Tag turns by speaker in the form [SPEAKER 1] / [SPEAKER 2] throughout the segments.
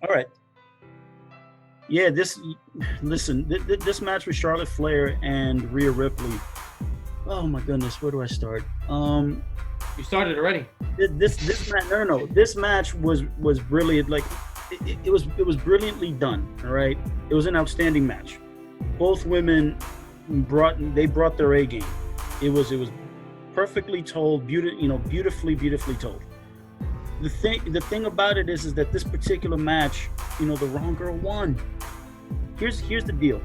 [SPEAKER 1] All right. Yeah, this match with Charlotte Flair and Rhea Ripley. Oh my goodness, where do I start?
[SPEAKER 2] You started already.
[SPEAKER 1] This match, no. This match was brilliant. Like it was brilliantly done. All right, it was an outstanding match. Both women brought their A game. It was perfectly told, beautifully told. The thing about it is that this particular match, the wrong girl won. Here's the deal.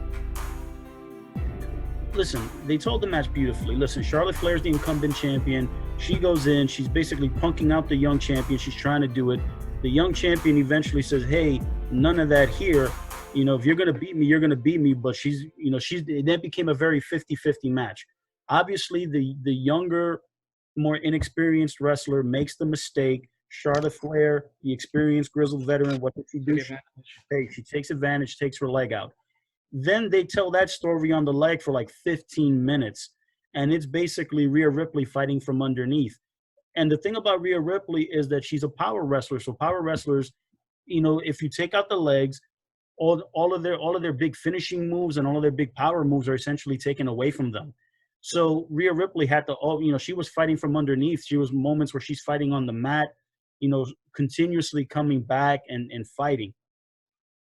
[SPEAKER 1] Listen, they told the match beautifully. Listen, Charlotte Flair's the incumbent champion. She goes in, she's basically punking out the young champion. She's trying to do it. The young champion eventually says, "Hey, none of that here. If you're going to beat me, you're going to beat me." But that became a very 50-50 match. Obviously, the younger, more inexperienced wrestler makes the mistake. Charlotte Flair, the experienced grizzled veteran, what does she do? She takes advantage, takes her leg out. Then they tell that story on the leg for like 15 minutes. And it's basically Rhea Ripley fighting from underneath. And the thing about Rhea Ripley is that she's a power wrestler. So power wrestlers, if you take out the legs, all of their big finishing moves and all of their big power moves are essentially taken away from them. So Rhea Ripley had to, she was fighting from underneath. She was moments where she's fighting on the mat, continuously coming back and fighting,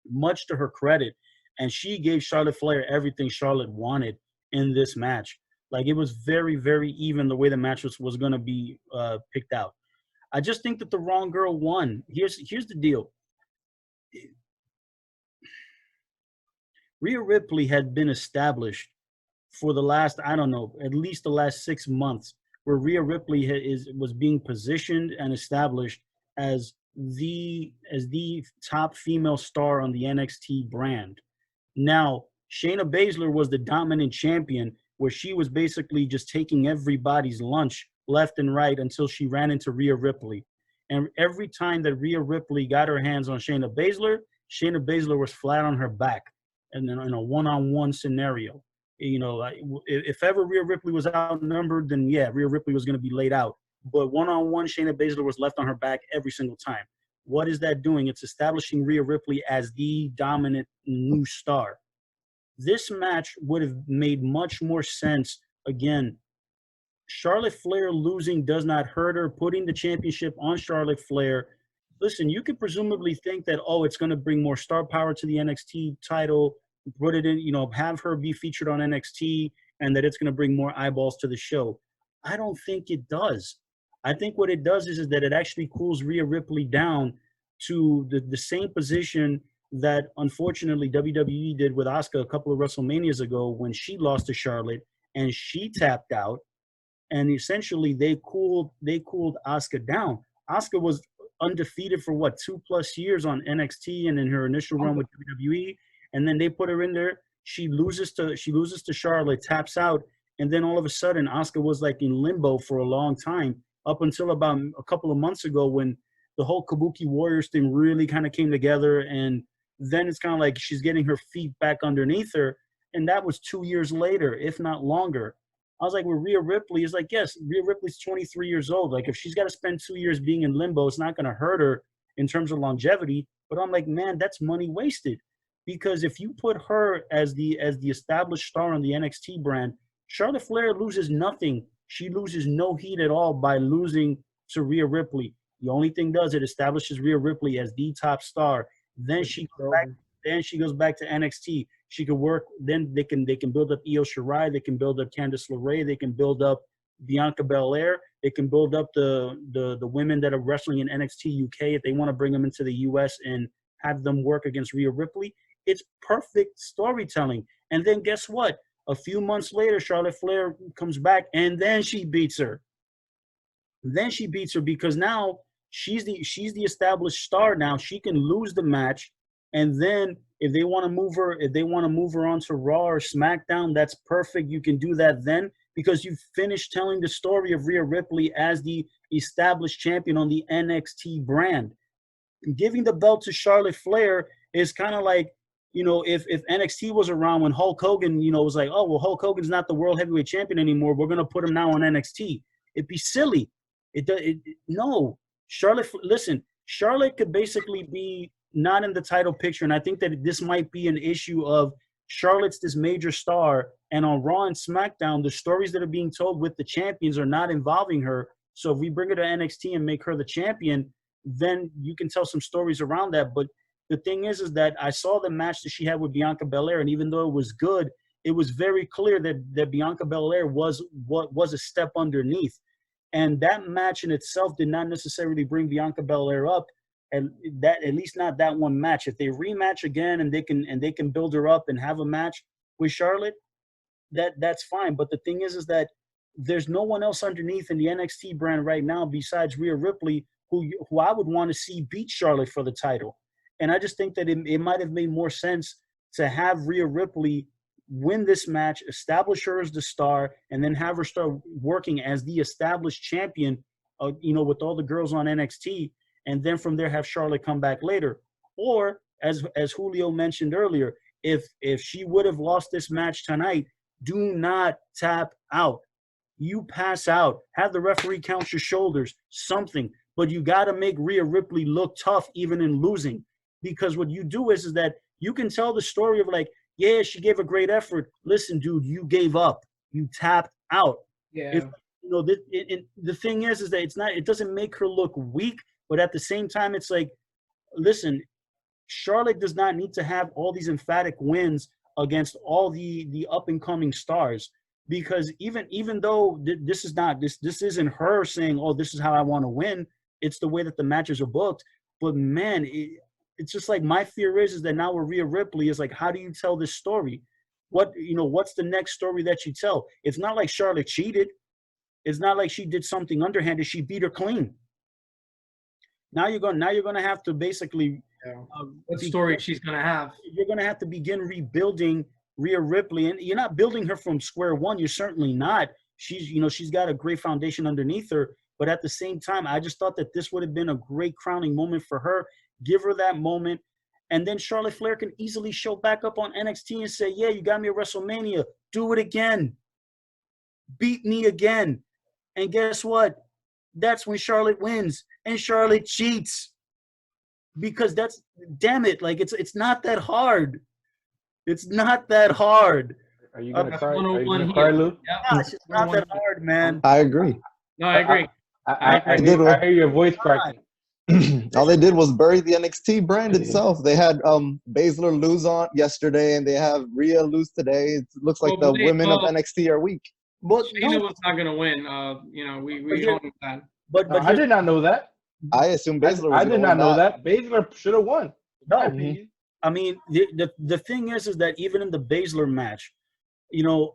[SPEAKER 1] much to her credit. And she gave Charlotte Flair everything Charlotte wanted in this match. Like, it was very, very even the way the match was going to be picked out. I just think that the wrong girl won. Here's the deal. Rhea Ripley had been established for the last, I don't know, at least the last 6 months, where Rhea Ripley was being positioned and established as the top female star on the NXT brand. Now, Shayna Baszler was the dominant champion, where she was basically just taking everybody's lunch left and right until she ran into Rhea Ripley. And every time that Rhea Ripley got her hands on Shayna Baszler was flat on her back, and then in a one-on-one scenario. If ever Rhea Ripley was outnumbered, then yeah, Rhea Ripley was going to be laid out. But one-on-one, Shayna Baszler was left on her back every single time. What is that doing? It's establishing Rhea Ripley as the dominant new star. This match would have made much more sense. Again, Charlotte Flair losing does not hurt her. Putting the championship on Charlotte Flair. Listen, you could presumably think that, it's going to bring more star power to the NXT title, put it in, have her be featured on NXT, and that it's going to bring more eyeballs to the show. I don't think it does. I think what it does is that it actually cools Rhea Ripley down to the same position that, unfortunately, WWE did with Asuka a couple of WrestleManias ago when she lost to Charlotte and she tapped out. And essentially, they cooled Asuka down. Asuka was undefeated for 2+ years on NXT and in her initial run with WWE. And then they put her in there. She loses to Charlotte, taps out, and then all of a sudden, Asuka was like in limbo for a long time, up until about a couple of months ago when the whole Kabuki Warriors thing really kind of came together. And then it's kind of like she's getting her feet back underneath her. And that was 2 years later, if not longer. I was like, with Rhea Ripley, it's like, yes, Rhea Ripley's 23 years old. Like, if she's got to spend 2 years being in limbo, it's not going to hurt her in terms of longevity. But I'm like, man, that's money wasted. Because if you put her as the established star on the NXT brand, Charlotte Flair loses nothing. She loses no heat at all by losing to Rhea Ripley. The only thing does, it establishes Rhea Ripley as the top star. Then she goes back to NXT. She could work. Then they can build up Io Shirai. They can build up Candice LeRae. They can build up Bianca Belair. They can build up the women that are wrestling in NXT UK if they want to bring them into the US and have them work against Rhea Ripley. It's perfect storytelling. And then guess what? A few months later, Charlotte Flair comes back, and then she beats her. Because now she's the established star. Now she can lose the match, and then if they want to move her onto Raw or SmackDown, that's perfect. You can do that then, because you've finished telling the story of Rhea Ripley as the established champion on the NXT brand. Giving the belt to Charlotte Flair is kind of like, if NXT was around when Hulk Hogan, was like, oh, well, Hulk Hogan's not the world heavyweight champion anymore. We're going to put him now on NXT. It'd be silly. No. Charlotte, listen, Charlotte could basically be not in the title picture, and I think that this might be an issue of Charlotte's this major star, and on Raw and SmackDown, the stories that are being told with the champions are not involving her. So if we bring her to NXT and make her the champion, then you can tell some stories around that. But the thing is that I saw the match that she had with Bianca Belair, and even though it was good, it was very clear that Bianca Belair was a step underneath. And that match in itself did not necessarily bring Bianca Belair up, and that at least not that one match. If they rematch again and they can build her up and have a match with Charlotte, that's fine. But the thing is that there's no one else underneath in the NXT brand right now besides Rhea Ripley who I would want to see beat Charlotte for the title. And I just think that it might have made more sense to have Rhea Ripley win this match, establish her as the star, and then have her start working as the established champion, with all the girls on NXT, and then from there have Charlotte come back later. Or, as Julio mentioned earlier, if she would have lost this match tonight, do not tap out. You pass out. Have the referee count your shoulders, something. But you got to make Rhea Ripley look tough even in losing. Because what you do is that you can tell the story of like, yeah, she gave a great effort. Listen, dude, you gave up. You tapped out.
[SPEAKER 2] Yeah.
[SPEAKER 1] The thing is that it doesn't make her look weak, but at the same time, it's like, listen, Charlotte does not need to have all these emphatic wins against all the up and coming stars, because even though this isn't her saying, oh, this is how I want to win. It's the way that the matches are booked. But man, it's just like my fear is that now with Rhea Ripley is like, how do you tell this story? What's the next story that you tell? It's not like Charlotte cheated. It's not like she did something underhanded. She beat her clean. Now you're going to have to basically
[SPEAKER 2] what story she's going to have.
[SPEAKER 1] You're going to have to begin rebuilding Rhea Ripley, and you're not building her from square one. You're certainly not. She's got a great foundation underneath her, but at the same time, I just thought that this would have been a great crowning moment for her. Give her that moment, and then Charlotte Flair can easily show back up on NXT and say, yeah, you got me at WrestleMania. Do it again. Beat me again. And guess what? That's when Charlotte wins, and Charlotte cheats. Because damn it, like it's not that hard. It's not that hard.
[SPEAKER 3] Are you gonna cry? Are you gonna cry, Lou?
[SPEAKER 1] Gosh, it's not that hard, man.
[SPEAKER 4] I agree.
[SPEAKER 2] No, I agree.
[SPEAKER 3] I hear your voice cracking.
[SPEAKER 4] All they did was bury the NXT brand itself. They had Baszler lose on yesterday, and they have Rhea lose today. It looks like the women of NXT are weak.
[SPEAKER 2] But Shayna was not going to win. We don't know that.
[SPEAKER 3] But I did not know that.
[SPEAKER 4] I assume Baszler was
[SPEAKER 3] I did not know that. Baszler should have won.
[SPEAKER 1] No, I mean the thing is that even in the Baszler match,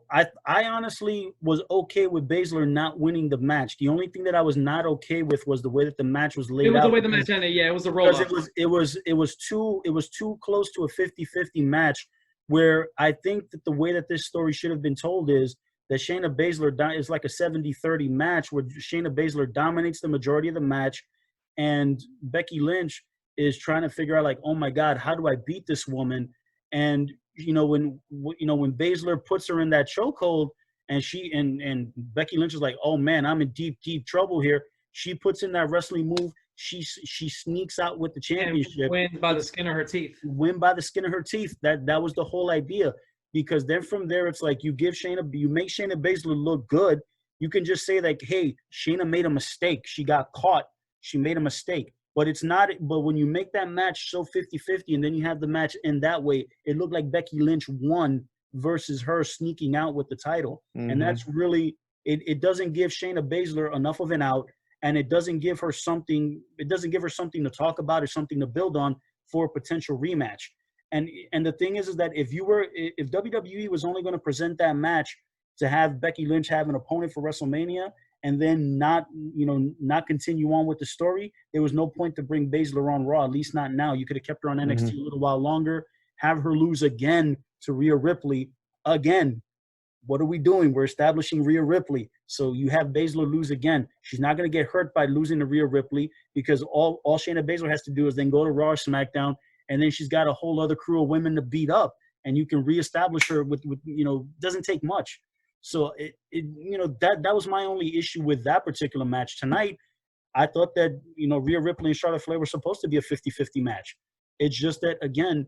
[SPEAKER 1] I honestly was okay with Baszler not winning the match. The only thing that I was not okay with was the way that the match was laid out.
[SPEAKER 2] It was the way the match ended. Yeah, it was a roll up.
[SPEAKER 1] It was too close to a 50-50 match, where I think that the way that this story should have been told is that Shayna Baszler is like a 70-30 match where Shayna Baszler dominates the majority of the match, and Becky Lynch is trying to figure out like, oh my God, how do I beat this woman? And when Baszler puts her in that chokehold, and Becky Lynch is like, oh man, I'm in deep trouble here. She puts in that wrestling move. She sneaks out with the championship.
[SPEAKER 2] And win by the skin of her teeth.
[SPEAKER 1] Win by the skin of her teeth. That was the whole idea. Because then from there, it's like you make Shayna Baszler look good. You can just say like, hey, Shayna made a mistake. She got caught. She made a mistake. But it's not. But when you make that match so 50-50 and then you have the match in that way, it looked like Becky Lynch won versus her sneaking out with the title. Mm-hmm. And that's really it doesn't give Shayna Baszler enough of an out, and it doesn't give her something. It doesn't give her something to talk about or something to build on for a potential rematch. And the thing is that if WWE was only going to present that match to have Becky Lynch have an opponent for WrestleMania and then not continue on with the story, there was no point to bring Baszler on Raw, at least not now. You could have kept her on NXT a little while longer, have her lose again to Rhea Ripley again. What are we doing? We're establishing Rhea Ripley. So you have Baszler lose again. She's not going to get hurt by losing to Rhea Ripley, because all Shayna Baszler has to do is then go to Raw or SmackDown, and then she's got a whole other crew of women to beat up, and you can reestablish her with doesn't take much. So that was my only issue with that particular match tonight. I thought that, Rhea Ripley and Charlotte Flair were supposed to be a 50-50 match. It's just that, again,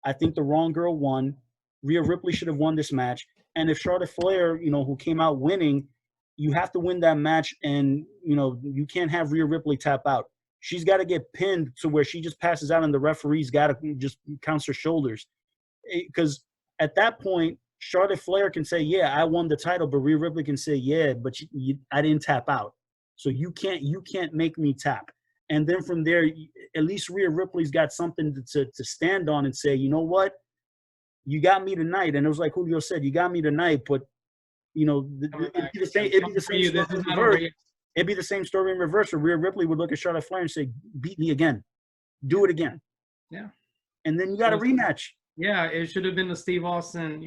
[SPEAKER 1] I think the wrong girl won. Rhea Ripley should have won this match. And if Charlotte Flair, who came out winning, you have to win that match, and, you can't have Rhea Ripley tap out. She's got to get pinned to where she just passes out and the referee's got to just counts her shoulders. Because at that point, Charlotte Flair can say, yeah, I won the title, but Rhea Ripley can say, yeah, but I didn't tap out. So you can't make me tap. And then from there, at least Rhea Ripley's got something to stand on and say, you know what? You got me tonight. And it was like Julio said, you got me tonight, but, it'd be the same story in reverse. It'd be the same story in reverse where Rhea Ripley would look at Charlotte Flair and say, beat me again. Do it again.
[SPEAKER 2] Yeah.
[SPEAKER 1] And then you got a rematch.
[SPEAKER 2] Yeah, it should have been the Steve Austin,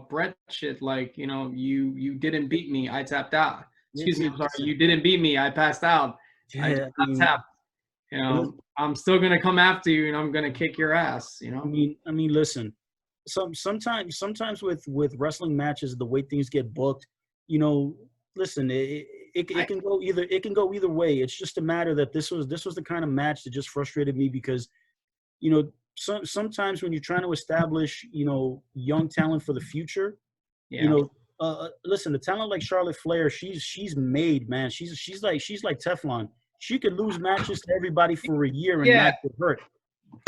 [SPEAKER 2] Brett shit. Like, you didn't beat me. I tapped out. Excuse me, I'm sorry. You didn't beat me. I passed out.
[SPEAKER 1] Yeah,
[SPEAKER 2] I tapped. I'm still gonna come after you, and I'm gonna kick your ass.
[SPEAKER 1] I mean, listen. Sometimes with wrestling matches, the way things get booked, listen, it can go either way. It's just a matter that this was the kind of match that just frustrated me because, sometimes when you're trying to establish, young talent for the future, listen, the talent like Charlotte Flair, she's made, man. She's like Teflon. She could lose matches to everybody for a year and not get hurt.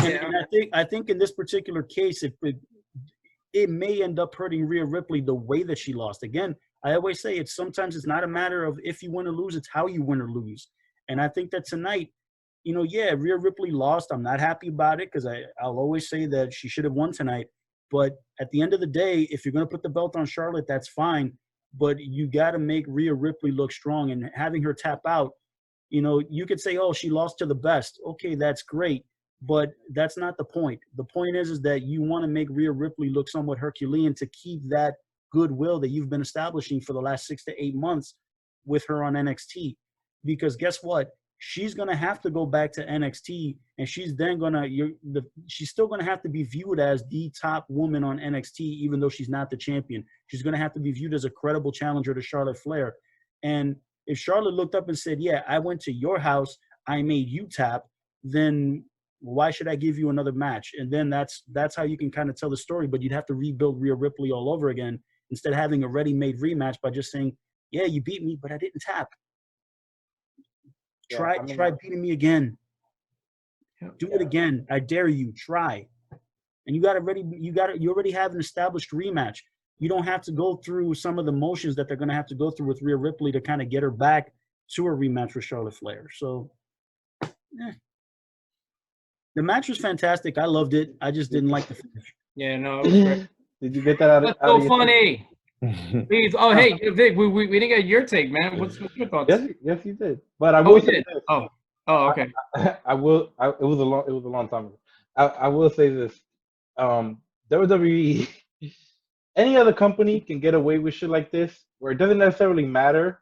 [SPEAKER 1] And I think in this particular case, it may end up hurting Rhea Ripley the way that she lost. Again, I always say sometimes it's not a matter of if you win or lose, it's how you win or lose. And I think that tonight, Rhea Ripley lost. I'm not happy about it because I'll always say that she should have won tonight. But at the end of the day, if you're going to put the belt on Charlotte, that's fine. But you got to make Rhea Ripley look strong. And having her tap out, you could say, oh, she lost to the best. Okay, that's great. But that's not the point. The point is that you want to make Rhea Ripley look somewhat Herculean to keep that goodwill that you've been establishing for the last 6 to 8 months with her on NXT. Because guess what? She's going to have to go back to NXT, and she's still going to have to be viewed as the top woman on NXT, even though she's not the champion. She's going to have to be viewed as a credible challenger to Charlotte Flair. And if Charlotte looked up and said, yeah, I went to your house, I made you tap, then why should I give you another match? And then that's how you can kind of tell the story, but you'd have to rebuild Rhea Ripley all over again instead of having a ready-made rematch by just saying, yeah, you beat me, but I didn't tap. Try beating me again. Do it again. I dare you. Try. And you already have an established rematch. You don't have to go through some of the motions that they're going to have to go through with Rhea Ripley to kind of get her back to a rematch with Charlotte Flair. So, the match was fantastic. I loved it. I just didn't like the finish.
[SPEAKER 2] Yeah, no, it was great.
[SPEAKER 3] Did you get that out of?
[SPEAKER 2] That's so funny. Please. Oh, hey, Vic, we didn't get your take, man. What's your thoughts?
[SPEAKER 3] Yes, you did. But I will say this.
[SPEAKER 2] Oh, okay.
[SPEAKER 3] I will. It was a long time ago. I will say this. WWE, any other company can get away with shit like this, where it doesn't necessarily matter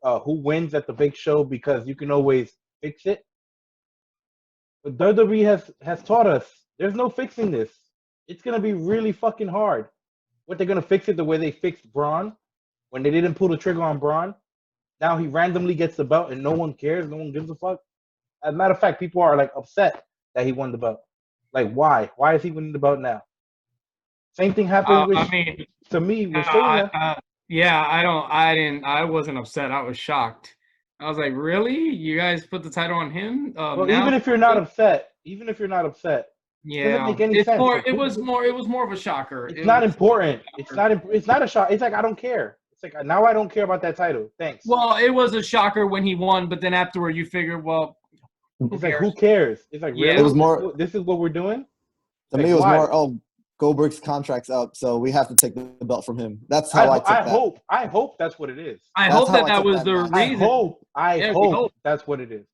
[SPEAKER 3] who wins at the big show because you can always fix it. But WWE has taught us there's no fixing this. It's gonna be really fucking hard. What, they're gonna fix it the way they fixed Braun when they didn't pull the trigger on Braun? Now he randomly gets the belt and no one cares, no one gives a fuck. As a matter of fact, people are like upset that he won the belt. Like, why? Why is he winning the belt now? Same thing happened to me with Shayna.
[SPEAKER 2] I wasn't upset. I was shocked. I was like, really? You guys put the title on him?
[SPEAKER 3] Well, even if you're not upset,
[SPEAKER 2] yeah,
[SPEAKER 3] doesn't make any sense.
[SPEAKER 2] It was more of a shocker.
[SPEAKER 3] It's not important. It's not a shock. It's like, I don't care. It's like, now I don't care about that title. Thanks.
[SPEAKER 2] Well, it was a shocker when he won, but then afterward you figure, well,
[SPEAKER 3] it's like, who cares? It's like, really?
[SPEAKER 4] It was more.
[SPEAKER 3] This is what we're doing.
[SPEAKER 4] To me, it was more. Oh, Goldberg's contract's up, so we have to take the belt from him. That's how I took that.
[SPEAKER 3] I hope that's what it is.
[SPEAKER 2] I hope that was the reason.
[SPEAKER 3] I hope that's what it is.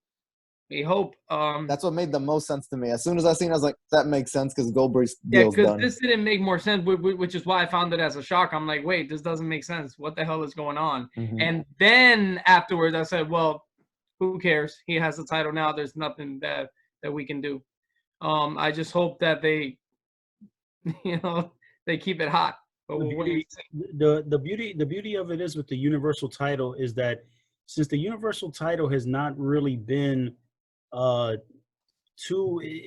[SPEAKER 2] We hope.
[SPEAKER 4] That's what made the most sense to me. As soon as I seen it, I was like, that makes sense because Goldberg's deal's done.
[SPEAKER 2] Yeah, because this didn't make more sense, which is why I found it as a shock. I'm like, wait, this doesn't make sense. What the hell is going on?
[SPEAKER 4] Mm-hmm.
[SPEAKER 2] And then afterwards, I said, well, who cares? He has the title now. There's nothing that we can do. I just hope that they, they keep it hot. But
[SPEAKER 1] the beauty of it is with the Universal title is that since the Universal title has not really been it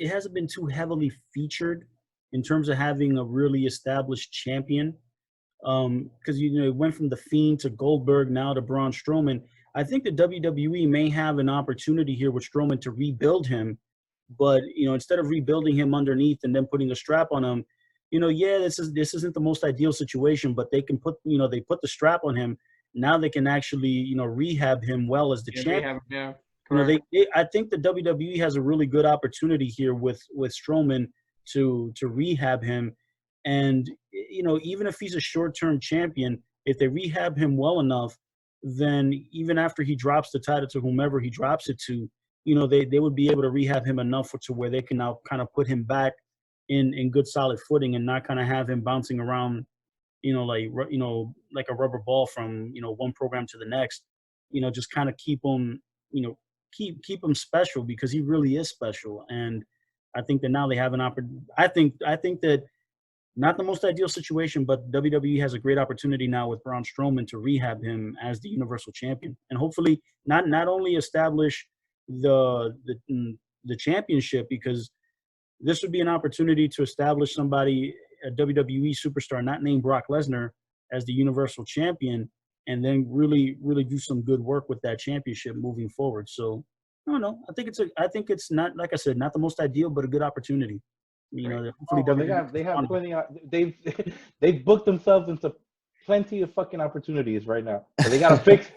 [SPEAKER 1] hasn't been too heavily featured in terms of having a really established champion. Because it went from the Fiend to Goldberg, now to Braun Strowman. I think the WWE may have an opportunity here with Strowman to rebuild him, but instead of rebuilding him underneath and then putting a strap on him, this isn't the most ideal situation, but they can put they put the strap on him. Now they can actually rehab him well as the champion. I think the WWE has a really good opportunity here with Strowman to rehab him, and even if he's a short-term champion, if they rehab him well enough, then even after he drops the title to whomever he drops it to, they would be able to rehab him enough to where they can now kind of put him back in good solid footing and not kind of have him bouncing around, like a rubber ball from one program to the next. Just kind of keep him, keep him special, because he really is special. And I think that now they have an opportunity. I think that not the most ideal situation, but WWE has a great opportunity now with Braun Strowman to rehab him as the Universal Champion, and hopefully not only establish the championship, because this would be an opportunity to establish somebody, a WWE superstar not named Brock Lesnar, as the Universal Champion, and then really do some good work with that championship moving forward. So I don't know. I think it's not, like I said, not the most ideal, but a good opportunity. Hopefully
[SPEAKER 3] they have plenty of, they've booked themselves into plenty of fucking opportunities right now. So they gotta fix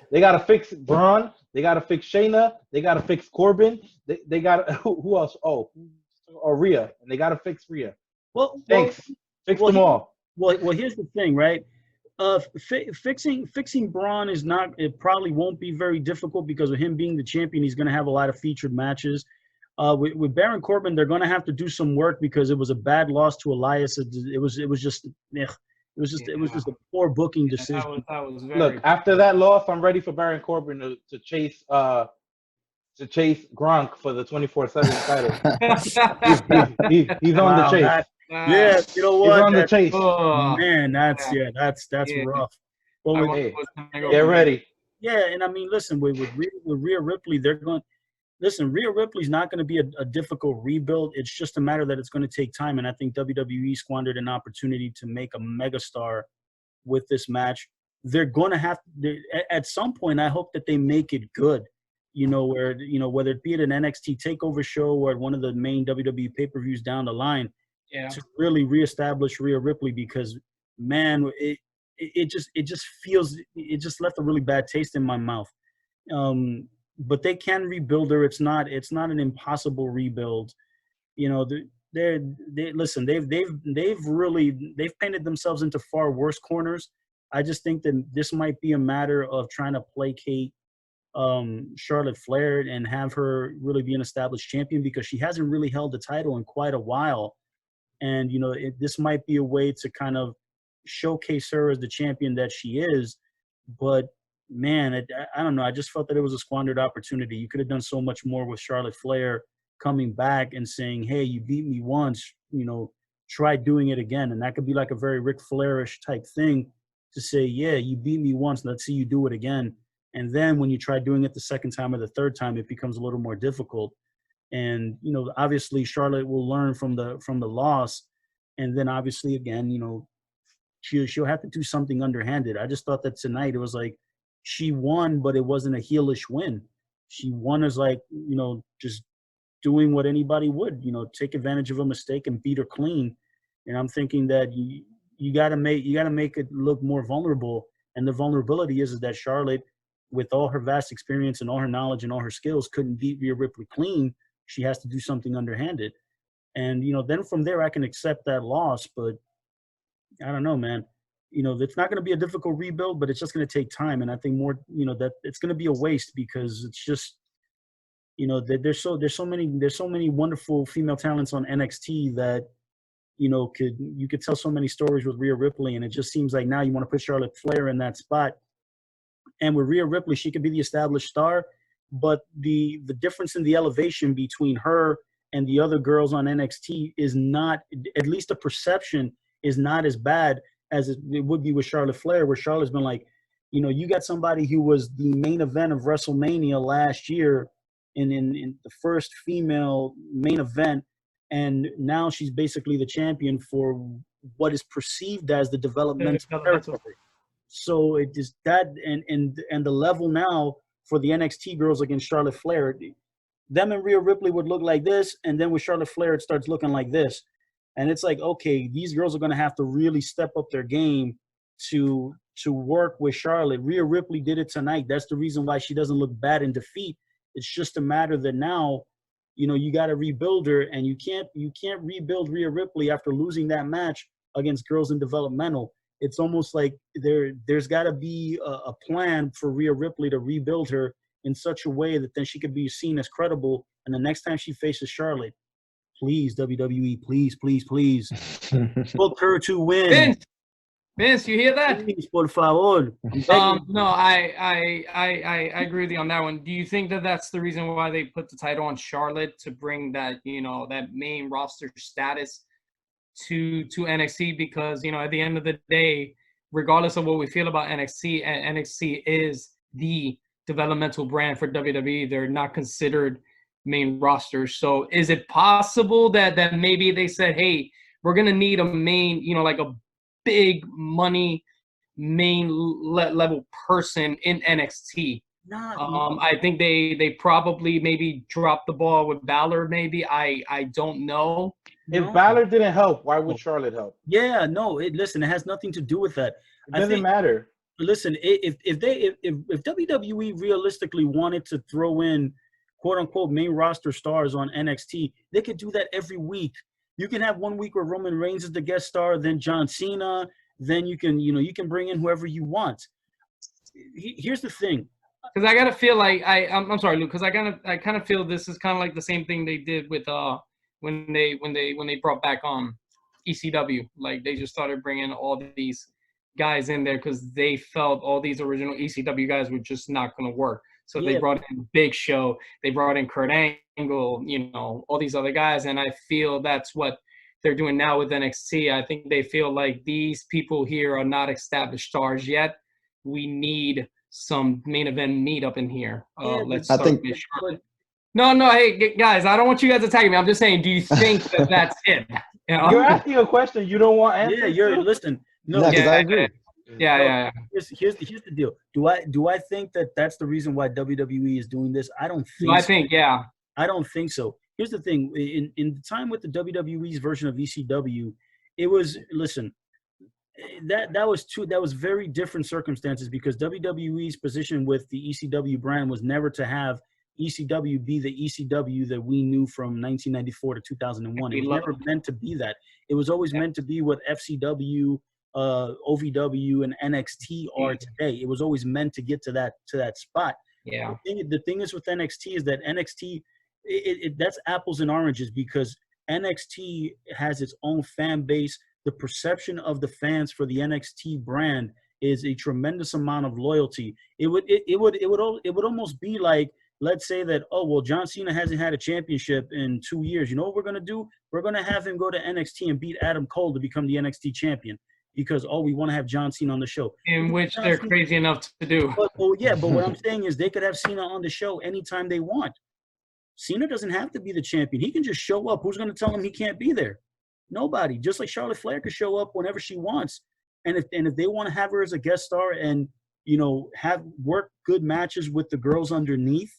[SPEAKER 3] Braun, they gotta fix Shayna, they gotta fix Corbin, they got who else? Or Rhea, and they gotta fix Rhea. Fix them all.
[SPEAKER 1] Well, here's the thing, right? Fixing Braun is not. It probably won't be very difficult, because of him being the champion, he's going to have a lot of featured matches. With Baron Corbin, they're going to have to do some work, because it was a bad loss to Elias. It was just a poor booking decision.
[SPEAKER 3] Look, after that loss, I'm ready for Baron Corbin to chase Gronk for the 24/7 title. He's on the chase.
[SPEAKER 1] Yeah, you know what?
[SPEAKER 3] He's on the chase.
[SPEAKER 1] Man, that's rough. Well,
[SPEAKER 3] get ready.
[SPEAKER 1] Yeah, and I mean, listen, with Rhea Ripley, Rhea Ripley's not going to be a difficult rebuild. It's just a matter that it's going to take time, and I think WWE squandered an opportunity to make a megastar with this match. They're going to have at some point. I hope that they make it good. Where whether it be at an NXT Takeover show or at one of the main WWE pay-per-views down the line. Yeah. To really reestablish Rhea Ripley, because man, it just left a really bad taste in my mouth. But they can rebuild her. It's not an impossible rebuild. They've painted themselves into far worse corners. I just think that this might be a matter of trying to placate Charlotte Flair and have her really be an established champion, because she hasn't really held the title in quite a while. And, this might be a way to kind of showcase her as the champion that she is. But, man, I don't know. I just felt that it was a squandered opportunity. You could have done so much more with Charlotte Flair coming back and saying, hey, you beat me once, try doing it again. And that could be like a very Ric Flair-ish type thing to say, yeah, you beat me once, let's see you do it again. And then when you try doing it the second time or the third time, it becomes a little more difficult. And, obviously Charlotte will learn from the loss. And then obviously, again, she'll have to do something underhanded. I just thought that tonight it was like she won, but it wasn't a heelish win. She won as like, just doing what anybody would, take advantage of a mistake and beat her clean. And I'm thinking that you got to make it look more vulnerable. And the vulnerability is that Charlotte, with all her vast experience and all her knowledge and all her skills, couldn't beat Rhea Ripley clean. She has to do something underhanded. And, then from there I can accept that loss. But I don't know, man. It's not going to be a difficult rebuild, but it's just going to take time. And I think more, that it's going to be a waste, because it's just, there's so many wonderful female talents on NXT that, you could tell so many stories with Rhea Ripley. And it just seems like now you want to put Charlotte Flair in that spot. And with Rhea Ripley, she could be the established star, but the difference in the elevation between her and the other girls on NXT is not, at least the perception is not as bad as it would be with Charlotte Flair, where Charlotte's been like, You know, you got somebody who was the main event of WrestleMania last year in the first female main event, and now she's basically the champion for what is perceived as the developmental territory. So it is that, and the level now for the NXT girls against Charlotte Flair, them and Rhea Ripley would look like this, and then with Charlotte Flair, it starts looking like this. And it's like, okay, these girls are going to have to really step up their game to work with Charlotte. Rhea Ripley did it tonight. That's the reason why she doesn't look bad in defeat. It's just a matter that now, you know, you got to rebuild her, and you can't rebuild Rhea Ripley after losing that match against girls in developmental. It's almost like there's got to be a plan for Rhea Ripley to rebuild her in such a way that then she could be seen as credible. And the next time she faces Charlotte, please, WWE, please, please, please, book her to win.
[SPEAKER 2] Vince, you hear that?
[SPEAKER 1] Please, por favor.
[SPEAKER 2] No, I agree with you on that one. Do you think that that's the reason why they put the title on Charlotte, to bring that, you know, that main roster status to NXT? Because, you know, at the end of the day, regardless of what we feel about NXT, NXT is the developmental brand for WWE. They're not considered main rosters. So is it possible that maybe they said, hey, we're going to need a main, you know, like a big money main level person in NXT? I think they probably maybe dropped the ball with Balor. Maybe I don't know.
[SPEAKER 3] If Balor didn't help, why would Charlotte help?
[SPEAKER 1] Yeah, no. Listen, it has nothing to do with that.
[SPEAKER 3] It doesn't matter.
[SPEAKER 1] Listen, if WWE realistically wanted to throw in quote unquote main roster stars on NXT, they could do that every week. You can have 1 week where Roman Reigns is the guest star, then John Cena, then you can bring in whoever you want. Here's the thing.
[SPEAKER 2] Because I gotta feel like I'm sorry, Luke. Because I kind of feel this is kind of like the same thing they did with when they brought back ECW. Like they just started bringing all these guys in there because they felt all these original ECW guys were just not gonna work. So they brought in Big Show, they brought in Kurt Angle, you know, all these other guys, and I feel that's what they're doing now with NXT. I think they feel like these people here are not established stars yet. We need some main event meet up in here. Let's start with Charlotte. No, hey guys, I don't want you guys attacking me. I'm just saying, do you think that that's it? You know?
[SPEAKER 3] You're asking a question you don't want answers.
[SPEAKER 1] Yeah, listen. No,
[SPEAKER 4] because I agree.
[SPEAKER 2] Yeah.
[SPEAKER 1] Here's the deal. Do I think that that's the reason why WWE is doing this? I don't think.
[SPEAKER 2] I
[SPEAKER 1] don't think so. Here's the thing. In the time with the WWE's version of ECW, it was that was very different circumstances, because WWE's position with the ECW brand was never to have ECW be the ECW that we knew from 1994 to 2001. It was never meant to be that. It was always meant to be what FCW, OVW, and NXT are today. It was always meant to get to that spot.
[SPEAKER 2] Yeah.
[SPEAKER 1] The thing is with NXT is that NXT, that's apples and oranges, because NXT has its own fan base. The perception of the fans for the NXT brand is a tremendous amount of loyalty. It would almost be like, let's say that, oh, well, John Cena hasn't had a championship in 2 years. You know what we're going to do? We're going to have him go to NXT and beat Adam Cole to become the NXT champion, because, oh, we want to have John Cena on the show.
[SPEAKER 2] In which they're crazy enough to do.
[SPEAKER 1] But what I'm saying is they could have Cena on the show anytime they want. Cena doesn't have to be the champion. He can just show up. Who's going to tell him he can't be there? Nobody. Just like Charlotte Flair could show up whenever she wants. And if they want to have her as a guest star and, you know, have work good matches with the girls underneath,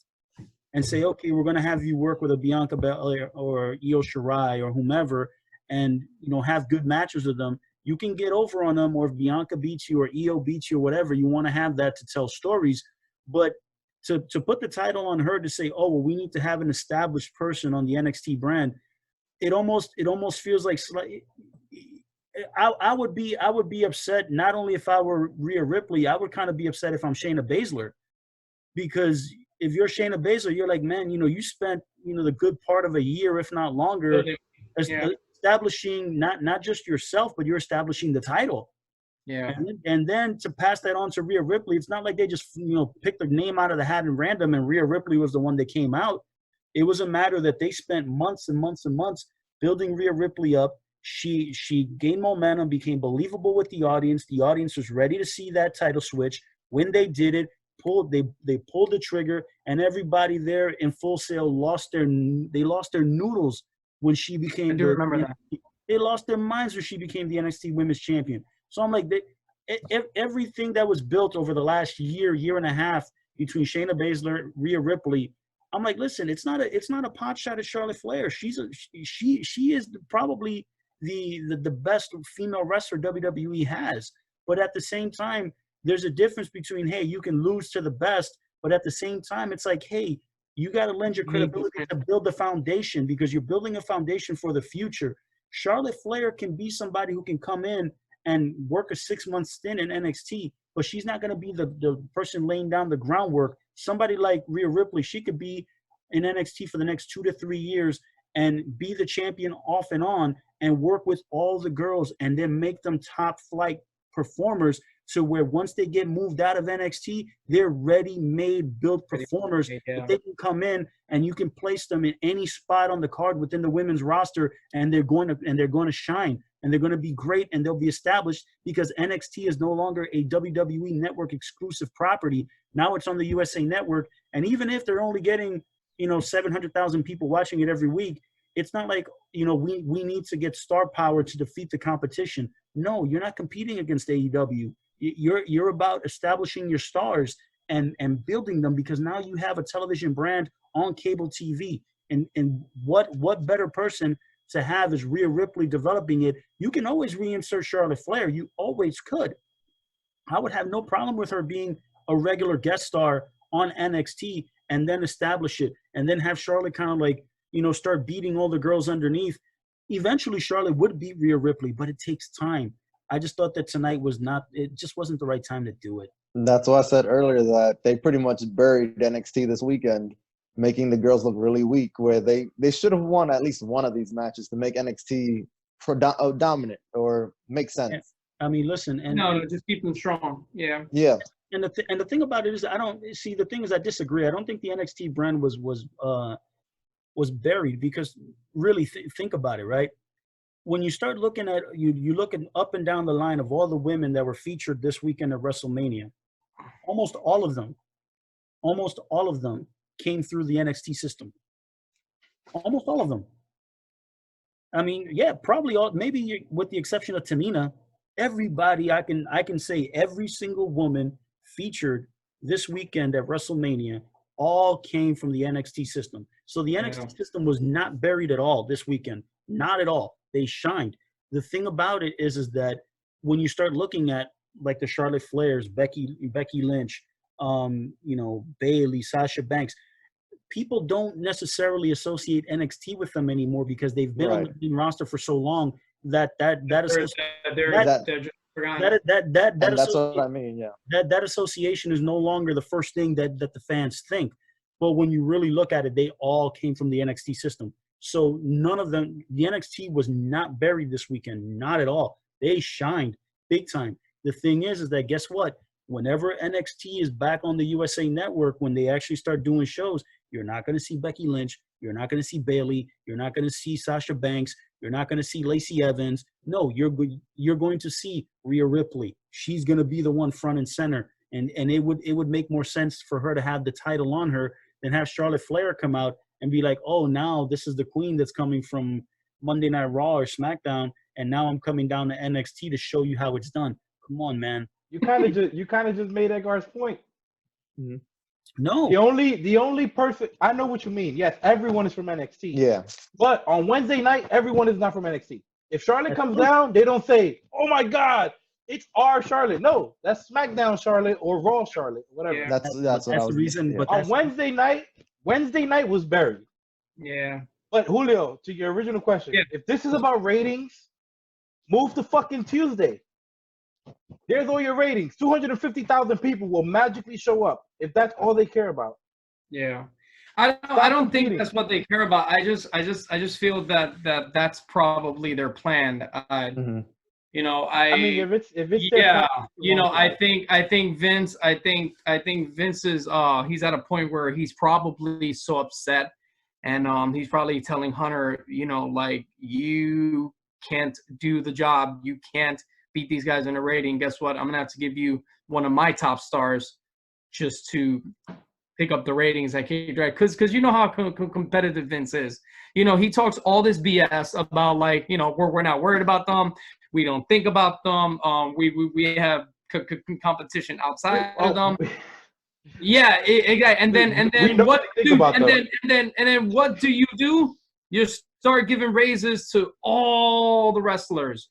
[SPEAKER 1] and say, okay, we're going to have you work with a Bianca Belair or Io Shirai or whomever, and, you know, have good matches with them, you can get over on them. Or if Bianca beats you or Io beats you or whatever, you want to have that to tell stories. But to put the title on her to say, oh, well, we need to have an established person on the NXT brand, it almost feels like I would be upset, not only if I were Rhea Ripley, I would kind of be upset if I'm Shayna Baszler, because if you're Shayna Baszler, you're like, man, you know, you spent, you know, the good part of a year, if not longer, establishing not just yourself, but you're establishing the title.
[SPEAKER 2] Yeah.
[SPEAKER 1] And then to pass that on to Rhea Ripley, it's not like they just, you know, picked the name out of the hat in random and Rhea Ripley was the one that came out. It was a matter that they spent months and months and months building Rhea Ripley up. She gained momentum, became believable with the audience. The audience was ready to see that title switch. when they did it, they pulled the trigger, and everybody there in Full Sail lost their noodles when she became.
[SPEAKER 2] I do remember that.
[SPEAKER 1] They lost their minds when she became the NXT Women's Champion. So I'm like, everything that was built over the last year and a half between Shayna Baszler, Rhea Ripley. I'm like, listen, it's not a pot shot at Charlotte Flair. She is probably the best female wrestler WWE has. But at the same time, there's a difference between, hey, you can lose to the best, but at the same time, it's like, hey, you got to lend your credibility to build the foundation, because you're building a foundation for the future. Charlotte Flair can be somebody who can come in and work a 6-month stint in NXT, but she's not going to be the person laying down the groundwork. Somebody like Rhea Ripley, she could be in NXT for the next 2 to 3 years and be the champion off and on and work with all the girls and then make them top flight performers, to where once they get moved out of NXT, they're ready-made, built performers. That they can come in and you can place them in any spot on the card within the women's roster, and they're going to shine, and they're going to be great, and they'll be established, because NXT is no longer a WWE Network exclusive property. Now it's on the USA Network, and even if they're only getting 700,000 people watching it every week, it's not like, we need to get star power to defeat the competition. No, you're not competing against AEW. You're about establishing your stars and building them, because now you have a television brand on cable TV. And what better person to have is Rhea Ripley developing it. You can always reinsert Charlotte Flair. You always could. I would have no problem with her being a regular guest star on NXT and then establish it, and then have Charlotte kind of like, start beating all the girls underneath. Eventually, Charlotte would beat Rhea Ripley, but it takes time. I just thought that tonight it just wasn't the right time to do it.
[SPEAKER 4] That's why I said earlier that they pretty much buried NXT this weekend, making the girls look really weak, where they should have won at least one of these matches to make NXT dominant or make sense.
[SPEAKER 1] Yeah. I mean, listen.
[SPEAKER 2] Just keep them strong. Yeah.
[SPEAKER 4] Yeah.
[SPEAKER 1] And the thing about it is, I disagree. I don't think the NXT brand was buried, because really think about it, right? When you start looking at you look at up and down the line of all the women that were featured this weekend at WrestleMania, almost all of them came through the NXT system. Almost all of them. I mean, yeah, probably all, maybe with the exception of Tamina, everybody I can say every single woman featured this weekend at WrestleMania all came from the NXT system. So the NXT system was not buried at all this weekend. Not at all. They shined. The thing about it is that when you start looking at like the Charlotte Flairs, Becky Lynch, Bayley, Sasha Banks, people don't necessarily associate NXT with them anymore, because they've been on the main roster for so long that
[SPEAKER 4] that's what I mean. Yeah.
[SPEAKER 1] That association is no longer the first thing that the fans think. But when you really look at it, they all came from the NXT system. So none of them, the NXT was not buried this weekend, not at all. They shined big time. The thing is that guess what? Whenever NXT is back on the USA Network, when they actually start doing shows, you're not going to see Becky Lynch. You're not going to see Bayley. You're not going to see Sasha Banks. You're not going to see Lacey Evans. No, you're going to see Rhea Ripley. She's going to be the one front and center. And it would make more sense for her to have the title on her than have Charlotte Flair come out and be like, oh, now this is the queen that's coming from Monday Night Raw or SmackDown, and now I'm coming down to NXT to show you how it's done. Come on, man.
[SPEAKER 3] You kind of just made Edgar's point.
[SPEAKER 1] Mm-hmm. No.
[SPEAKER 3] The only person, I know what you mean. Yes, everyone is from NXT.
[SPEAKER 4] Yeah.
[SPEAKER 3] But on Wednesday night, everyone is not from NXT. If Charlotte comes down, they don't say, "Oh my God, it's our Charlotte." No, that's SmackDown Charlotte or Raw Charlotte, whatever.
[SPEAKER 4] Yeah. That's the reason.
[SPEAKER 3] Yeah. But on Wednesday night was buried.
[SPEAKER 2] Yeah.
[SPEAKER 3] But Julio, to your original question, if this is about ratings, move to fucking Tuesday. There's all your ratings. 250,000 people will magically show up if that's all they care about.
[SPEAKER 2] Yeah. I don't think that's what they care about. I just feel that that's probably their plan.
[SPEAKER 3] Mm-hmm. I mean, if it's
[SPEAKER 2] yeah, I think Vince is he's at a point where he's probably so upset, and he's probably telling Hunter, like, you can't do the job, you can't beat these guys in a rating. Guess what? I'm gonna have to give you one of my top stars just to pick up the ratings at K-Drag, because you know how competitive Vince is. You know, he talks all this BS about, like, you know, we're not worried about them, we don't think about them, we have competition outside of them. Yeah, exactly. And then what do? You start giving raises to all the wrestlers.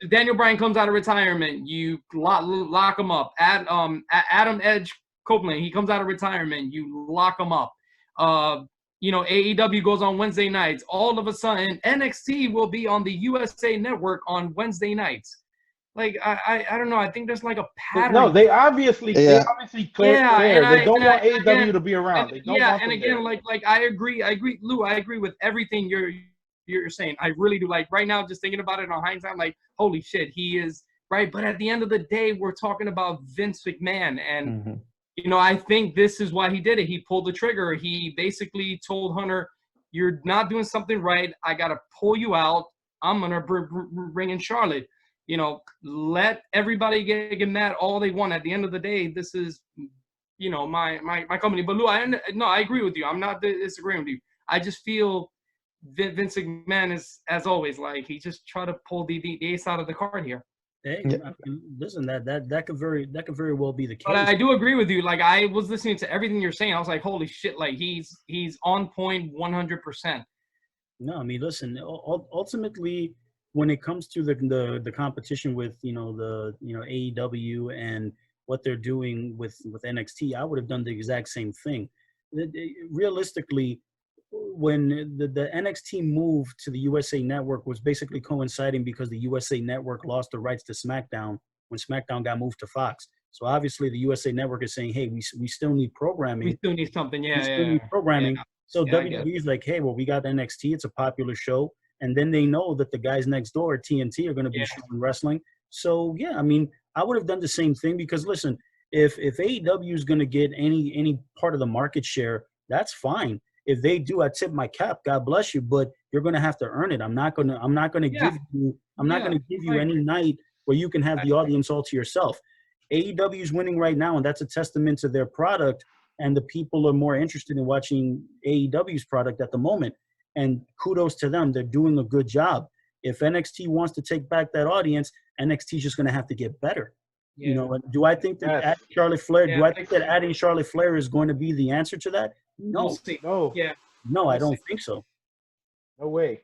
[SPEAKER 2] Daniel Bryan comes out of retirement. You lock him up. Adam Edge Copeland, he comes out of retirement. You lock him up. You know, AEW goes on Wednesday nights. All of a sudden, NXT will be on the USA Network on Wednesday nights. Like, I don't know. I think there's like a pattern.
[SPEAKER 3] No, they obviously clear. They don't want AEW to be around. They don't want them there.
[SPEAKER 2] like I agree, Lou. I agree with everything you're saying. I really do. Like, right now, just thinking about it on hindsight, like, holy shit, he is right. But at the end of the day, we're talking about Vince McMahon, and you know, I think this is why he did it. He pulled the trigger. He basically told Hunter, "You're not doing something right. I gotta pull you out. I'm gonna bring in Charlotte." You know, let everybody get mad all they want. At the end of the day, this is, you know, my company. But Lou, I agree with you. I'm not disagreeing with you. I just feel Vince McMahon is, as always, like, he just tried to pull the ace out of the card here.
[SPEAKER 1] Hey, I mean, listen, that could very well be the case.
[SPEAKER 2] But I do agree with you. Like, I was listening to everything you're saying. I was like, holy shit! Like, he's on point 100%.
[SPEAKER 1] No, I mean, listen. Ultimately, when it comes to the competition with, you know, the, you know, AEW and what they're doing with NXT, I would have done the exact same thing. Realistically, when the NXT move to the USA Network was basically coinciding because the USA Network lost the rights to SmackDown when SmackDown got moved to Fox. So obviously the USA Network is saying, hey, we still need programming.
[SPEAKER 2] We still need something,
[SPEAKER 1] we still need programming.
[SPEAKER 2] Yeah.
[SPEAKER 1] So WWE is like, hey, well, we got NXT. It's a popular show. And then they know that the guys next door at TNT are going to be showing wrestling. So, yeah, I mean, I would have done the same thing because, listen, if AEW is going to get any part of the market share, that's fine. If they do, I tip my cap. God bless you, but you're going to have to earn it. I'm not going to give you any night where you can have the audience all to yourself. AEW is winning right now, and that's a testament to their product, and the people are more interested in watching AEW's product at the moment. And kudos to them. They're doing a good job. If NXT wants to take back that audience, NXT is just going to have to get better. Yeah. You know, do I think that adding Charlotte Flair, do I think that adding Charlotte Flair is going to be the answer to that? No.
[SPEAKER 3] No.
[SPEAKER 2] Yeah.
[SPEAKER 1] No, I don't think so.
[SPEAKER 3] No way.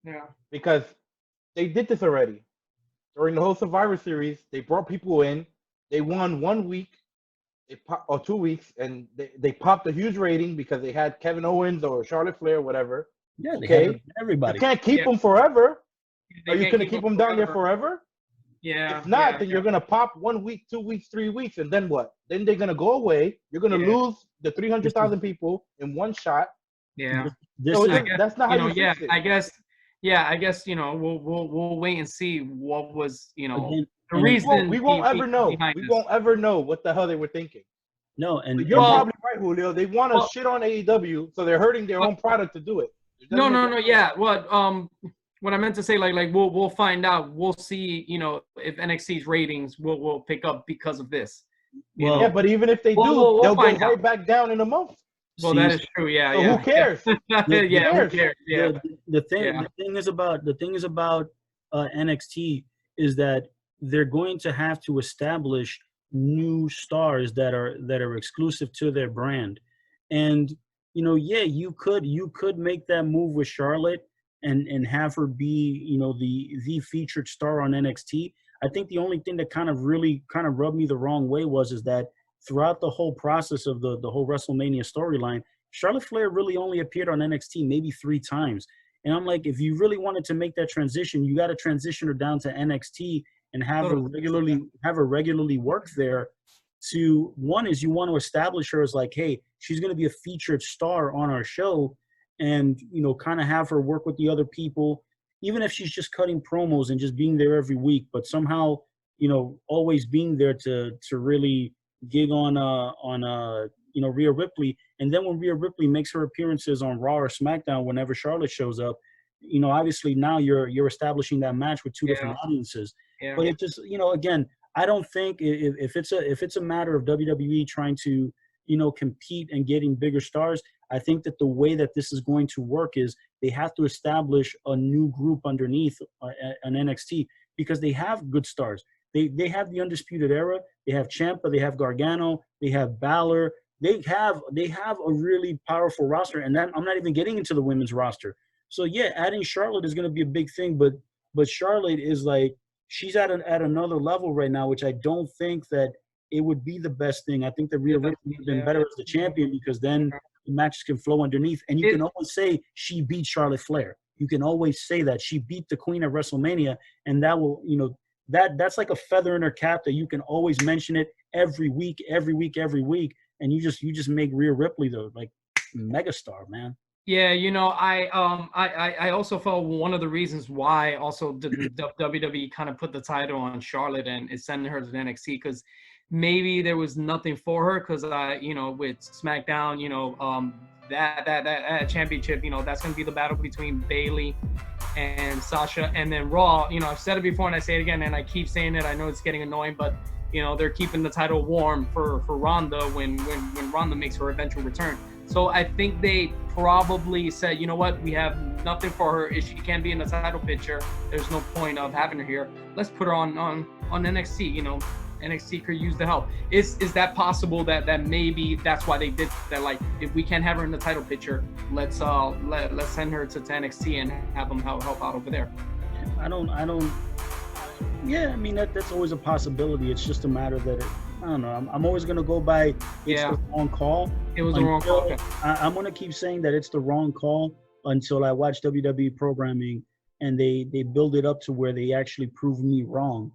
[SPEAKER 2] Yeah.
[SPEAKER 3] Because they did this already. During the whole Survivor Series, they brought people in. They won 1 week or 2 weeks, and they popped a huge rating because they had Kevin Owens or Charlotte Flair, whatever.
[SPEAKER 1] Yeah, they had everybody.
[SPEAKER 3] You can't keep them forever. Are you going to keep them down there forever?
[SPEAKER 2] Yeah.
[SPEAKER 3] If not, then you're going to pop 1 week, 2 weeks, 3 weeks, and then what? Then they're going to go away. You're going to lose the 300,000 people in one shot.
[SPEAKER 2] Yeah.
[SPEAKER 3] That's not how you fix it.
[SPEAKER 2] I guess, you know, we'll wait and see what was, you know, the reason.
[SPEAKER 3] We won't ever know. We won't ever know what the hell they were thinking.
[SPEAKER 1] No, and
[SPEAKER 3] you're probably right, Julio. They want to shit on AEW, so they're hurting their own product to do it.
[SPEAKER 2] No. Yeah. What I meant to say, like we'll find out. We'll see. You know, if NXT's ratings will pick up because of this.
[SPEAKER 3] Well, yeah, but even if they do, they'll go right back down in a month.
[SPEAKER 2] Well, that is true. Yeah.
[SPEAKER 3] So who cares?
[SPEAKER 2] Who cares? Yeah.
[SPEAKER 1] The thing is about NXT is that they're going to have to establish new stars that are exclusive to their brand. And you know, you could make that move with Charlotte and have her be, you know, the featured star on NXT. I think the only thing that kind of rubbed me the wrong way is that throughout the whole process of the whole WrestleMania storyline, Charlotte Flair really only appeared on NXT maybe 3 times. And I'm like, if you really wanted to make that transition, you got to transition her down to NXT and have her regularly work there. To one is you want to establish her as like, hey, she's going to be a featured star on our show, and you know, kind of have her work with the other people, even if she's just cutting promos and just being there every week, but somehow, you know, always being there to really gig on you know, Rhea Ripley. And then when Rhea Ripley makes her appearances on Raw or SmackDown, whenever Charlotte shows up, obviously now you're establishing that match with two different audiences.
[SPEAKER 2] Yeah.
[SPEAKER 1] But it just, again, I don't think if it's a matter of WWE trying to, compete and getting bigger stars, I think that the way that this is going to work is they have to establish a new group underneath an NXT, because they have good stars. They have the Undisputed Era. They have Ciampa. They have Gargano. They have Balor. They have a really powerful roster, and then I'm not even getting into the women's roster. So yeah, adding Charlotte is going to be a big thing, but Charlotte is like, she's at another level right now, which I don't think that it would be the best thing. I think that Rhea Ripley would have been better as the champion, because then the matches can flow underneath, and you can always say she beat Charlotte Flair. You can always say that she beat the Queen of WrestleMania, and that will, that's like a feather in her cap that you can always mention it every week, and you just make Rhea Ripley the like megastar, man.
[SPEAKER 2] Yeah, I also felt one of the reasons why also the WWE kind of put the title on Charlotte and is sending her to the NXT, because maybe there was nothing for her, because with SmackDown, that championship, that's going to be the battle between Bayley and Sasha, and then Raw. I've said it before and I say it again, and I keep saying it. I know it's getting annoying, but they're keeping the title warm for Ronda when Ronda makes her eventual return. So I think they probably said, you know what, we have nothing for her. If she can't be in the title picture, there's no point of having her here. Let's put her on NXT. NXT could use the help. Is that possible that maybe that's why they did that? Like, if we can't have her in the title picture, let's send her to NXT and have them help out over there.
[SPEAKER 1] I don't. Yeah, I mean that's always a possibility. It's just a matter that I don't know. I'm always gonna go by it's the wrong call.
[SPEAKER 2] It was the wrong call. Okay.
[SPEAKER 1] I'm gonna keep saying that it's the wrong call until I watch WWE programming and they build it up to where they actually prove me wrong.